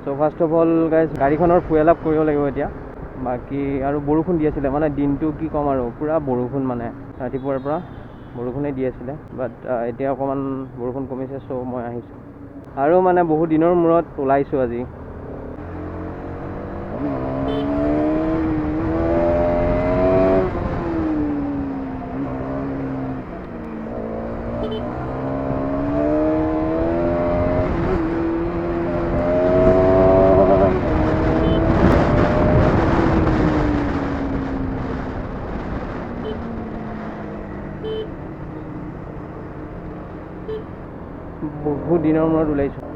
চ' first of all guys গাড়ীখনৰ fuel up কৰিব লাগিব এতিয়া। বাকী আৰু বৰষুণ দি আছিলে মানে দিনটো কি ক'ম আৰু পূৰা বৰষুণ মানে ৰাতিপুৱাৰ পৰা বৰষুণেই দি আছিলে। বাট এতিয়া অকণমান বৰষুণ কমিছে, চ' মই আহিছোঁ আৰু মানে বহুত দিনৰ মূৰত ওলাইছোঁ আজি। বহুত দিনৰ মূৰত ওলাইছোঁ।